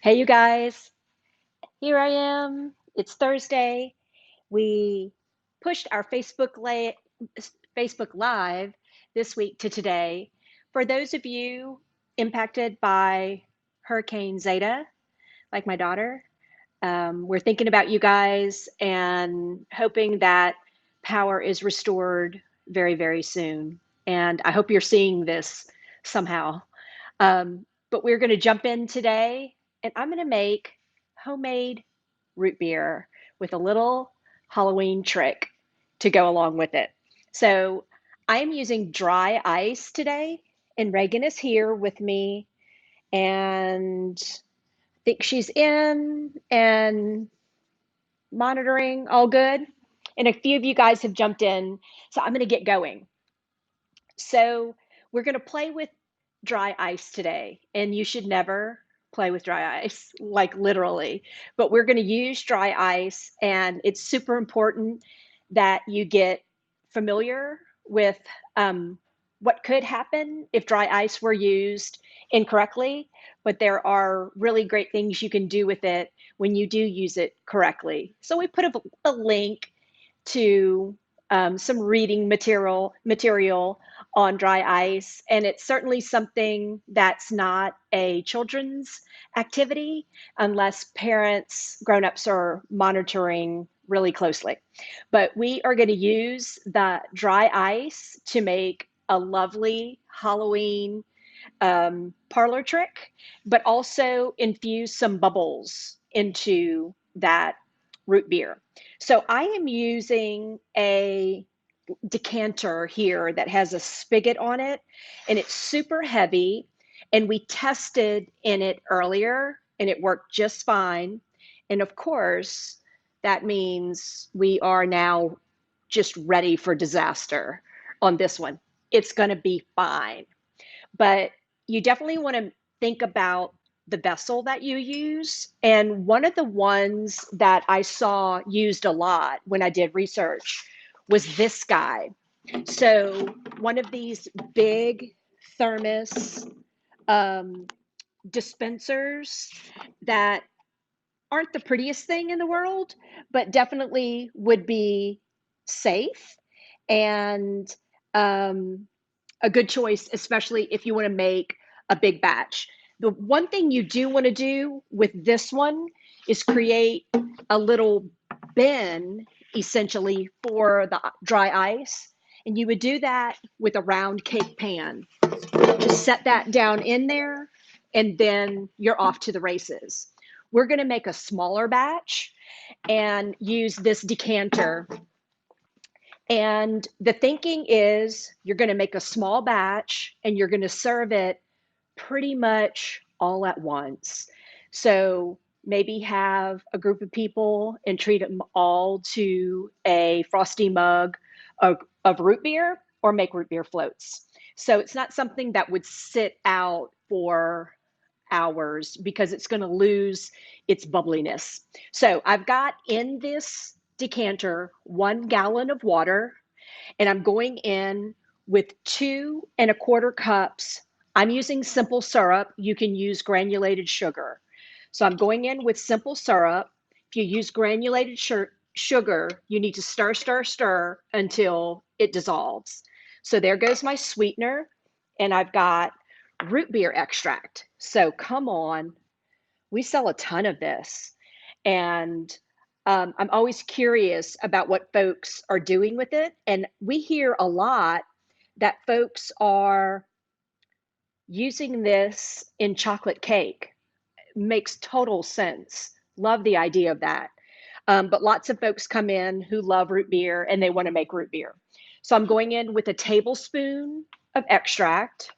Hey, you guys, here I am. It's Thursday. We pushed our Facebook Live this week to today. For those of you impacted by Hurricane Zeta, like my daughter, we're thinking about you guys and hoping that power is restored very, very soon. And I hope you're seeing this somehow. But we're going to jump in today, and I'm going to make homemade root beer with a little Halloween trick to go along with it. So I am using dry ice today, and Reagan is here with me, and I think she's in and monitoring all good. And a few of you guys have jumped in, so I'm going to get going. So we're going to play with dry ice today, and you should never play with dry ice, like literally. But we're going to use dry ice, and it's super important that you get familiar with what could happen if dry ice were used incorrectly. But there are really great things you can do with it when you do use it correctly. So we put a link to some reading material on dry ice, and it's certainly something that's not a children's activity unless parents, grown-ups are monitoring really closely. But we are going to use the dry ice to make a lovely Halloween parlor trick, but also infuse some bubbles into that root beer. So I am using a decanter here that has a spigot on it, and it's super heavy. And we tested in it earlier, and it worked just fine. And of course, that means we are now just ready for disaster on this one. It's going to be fine. But you definitely want to think about the vessel that you use. And one of the ones that I saw used a lot when I did research was this guy. So one of these big thermos um, dispensers that aren't the prettiest thing in the world, but definitely would be safe and um, a good choice, especially if you want to make a big batch. The one thing you do want to do with this one is create a little bin essentially for the dry ice. And you would do that with a round cake pan. Just set that down in there, and then you're off to the races. We're going to make a smaller batch and use this decanter. And the thinking is you're going to make a small batch and you're going to serve it pretty much all at once. So maybe have a group of people and treat them all to a frosty mug of root beer or make root beer floats. So it's not something that would sit out for hours because it's going to lose its bubbliness. So I've got in this decanter 1 gallon of water, and I'm going in with 2¼ cups. I'm using simple syrup. You can use granulated sugar. So I'm going in with simple syrup. If you use granulated sugar, you need to stir, stir, stir until it dissolves. So there goes my sweetener, and I've got root beer extract. So come on, we sell a ton of this. And I'm always curious about what folks are doing with it. And we hear a lot that folks are using this in chocolate cake. Makes total sense. Love the idea of that. But lots of folks come in who love root beer and they want to make root beer. So I'm going in with a tablespoon of extract,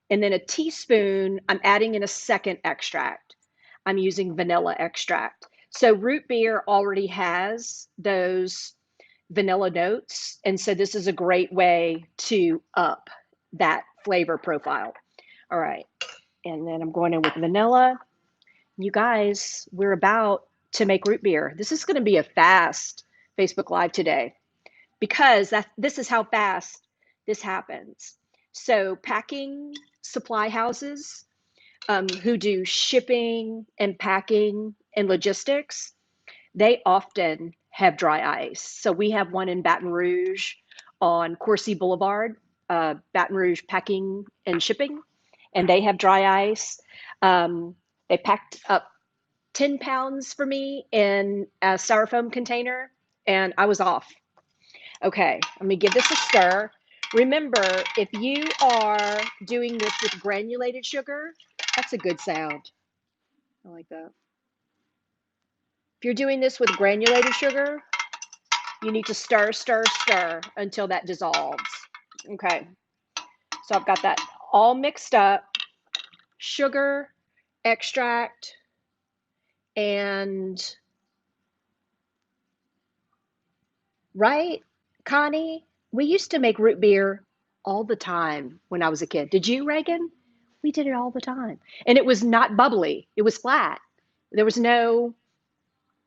and then a teaspoon, I'm adding in a second extract. I'm using vanilla extract. So root beer already has those vanilla notes. And so this is a great way to up that flavor profile. All right. And then I'm going in with vanilla. You guys, we're about to make root beer. This is going to be a fast Facebook Live today because this is how fast this happens. So packing supply houses, who do shipping and packing and logistics, they often have dry ice. So we have one in Baton Rouge on Coursey Boulevard, Baton Rouge Packing and Shipping, and they have dry ice. They packed up 10 pounds for me in a styrofoam container, and I was off. Okay, let me give this a stir. Remember, if you are doing this with granulated sugar, that's a good sound. I like that. If you're doing this with granulated sugar, you need to stir, stir, stir until that dissolves. Okay, so I've got that all mixed up. Sugar, extract, and right, Connie? We used to make root beer all the time when I was a kid. Did you, Reagan? We did it all the time. And it was not bubbly, it was flat. There was no,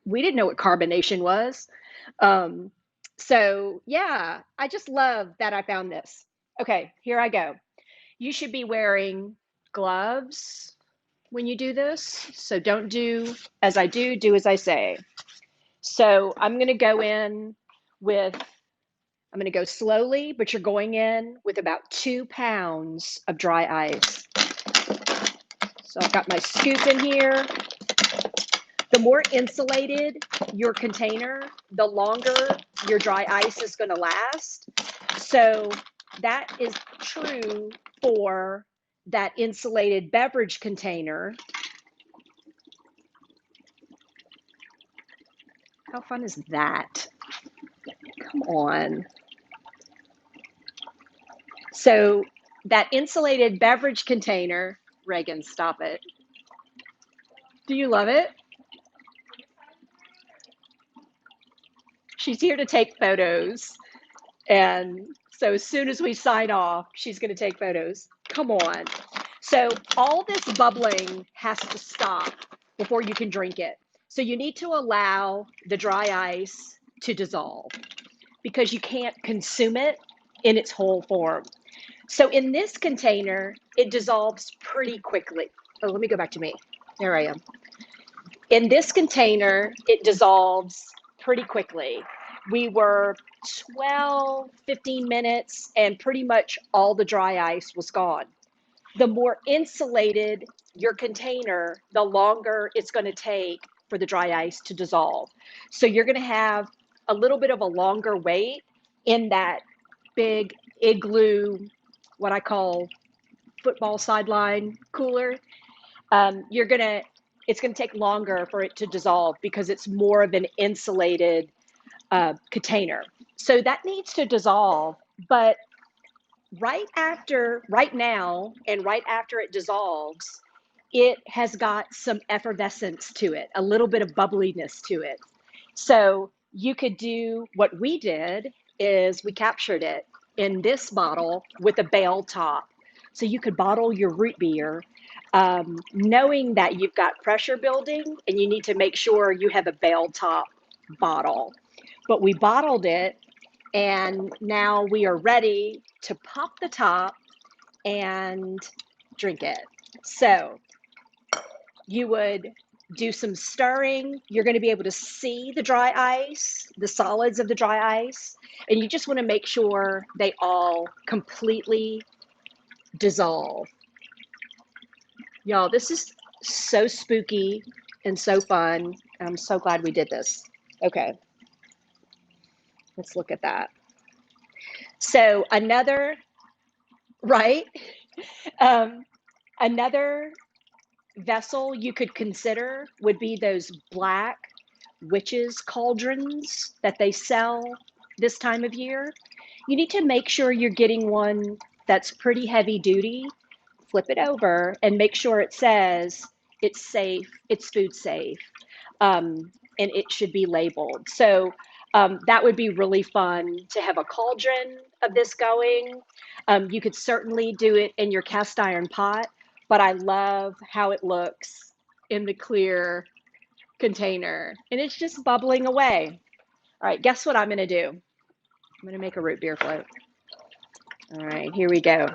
we didn't know what carbonation was. Um, so, yeah, I just love that I found this. Okay, here I go. You should be wearing gloves when you do this. So don't do as I do, do as I say. So I'm going to go in with, I'm going to go slowly, but you're going in with about 2 pounds of dry ice. So I've got my scoop in here. The more insulated your container, the longer your dry ice is going to last. So that is true for that insulated beverage container. How fun is that? Come on. So that insulated beverage container, Reagan, stop it. Do you love it? She's here to take photos. And so as soon as we sign off, she's going to take photos. Come on. So all this bubbling has to stop before you can drink it. So you need to allow the dry ice to dissolve because you can't consume it in its whole form. So in this container, it dissolves pretty quickly. Oh, let me go back to me. There I am. In this container, it dissolves pretty quickly. We were 12, 15 minutes, and pretty much all the dry ice was gone. The more insulated your container, the longer it's going to take for the dry ice to dissolve. So you're going to have a little bit of a longer wait in that big igloo, what I call football sideline cooler. It's going to take longer for it to dissolve because it's more of an insulated container. So that needs to dissolve, but right now, and right after it dissolves, it has got some effervescence to it, a little bit of bubbliness to it. So you could do what we did is we captured it in this bottle with a bale top. So you could bottle your root beer knowing that you've got pressure building and you need to make sure you have a bale top bottle. But we bottled it and now we are ready to pop the top and drink it. So you would do some stirring. You're going to be able to see the dry ice, the solids of the dry ice, and you just want to make sure they all completely dissolve. Y'all, this is so spooky and so fun. I'm so glad we did this. Okay, let's look at that. So another, right? Another vessel you could consider would be those black witches cauldrons that they sell this time of year. You need to make sure you're getting one that's pretty heavy duty. Flip it over and make sure it says it's safe, it's food safe, and it should be labeled. So that would be really fun to have a cauldron of this going. You could certainly do it in your cast iron pot, but I love how it looks in the clear container and it's just bubbling away. All right, guess what I'm going to do? I'm going to make a root beer float. All right, here we go.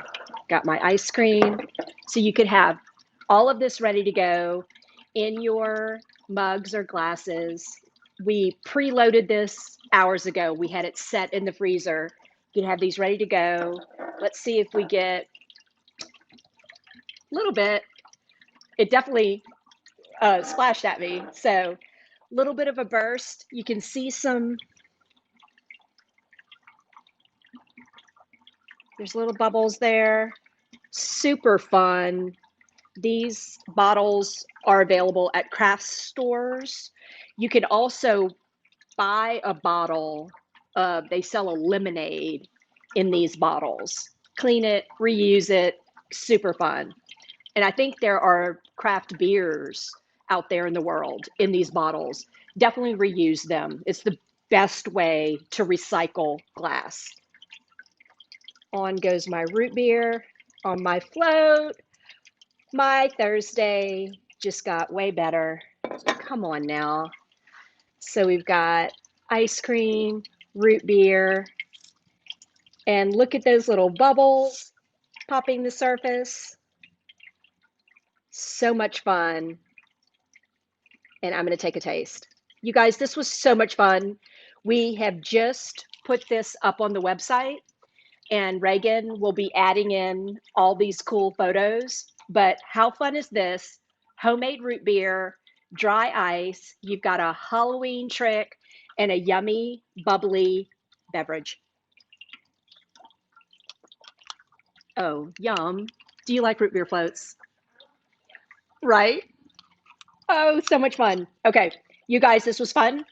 Got my ice cream. So you could have All of this ready to go in your mugs or glasses. We preloaded this hours ago. We had it set in the freezer. You can have these ready to go. Let's see if we get a little bit. It definitely splashed at me. So a little bit of a burst. You can see there's little bubbles there. Super fun. These bottles are available at craft stores. You can also buy a bottle. They sell a lemonade in these bottles. Clean it, reuse it. Super fun. And I think there are craft beers out there in the world in these bottles. Definitely reuse them. It's the best way to recycle glass. On goes my root beer on my float. My Thursday just got way better. Come on now. So we've got ice cream, root beer, and look at those little bubbles popping the surface. So much fun. And I'm going to take a taste. You guys, this was so much fun. We have just put this up on the website, and Reagan will be adding in all these cool photos. But how fun is this? Homemade root beer, dry ice. You've got a Halloween trick and a yummy, bubbly beverage. Oh, yum. Do you like root beer floats? Right? Oh, so much fun. Okay, you guys, this was fun.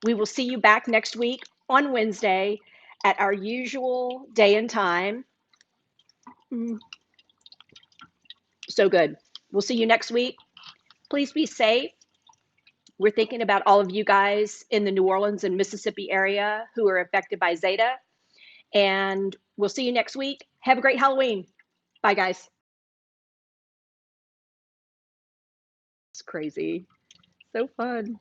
We will see you back next week on Wednesday at our usual day and time. Mm, so good. We'll see you next week. Please be safe. We're thinking about all of you guys in the New Orleans and Mississippi area who are affected by Zeta. And we'll see you next week. Have a great Halloween. Bye, guys. It's crazy. So fun.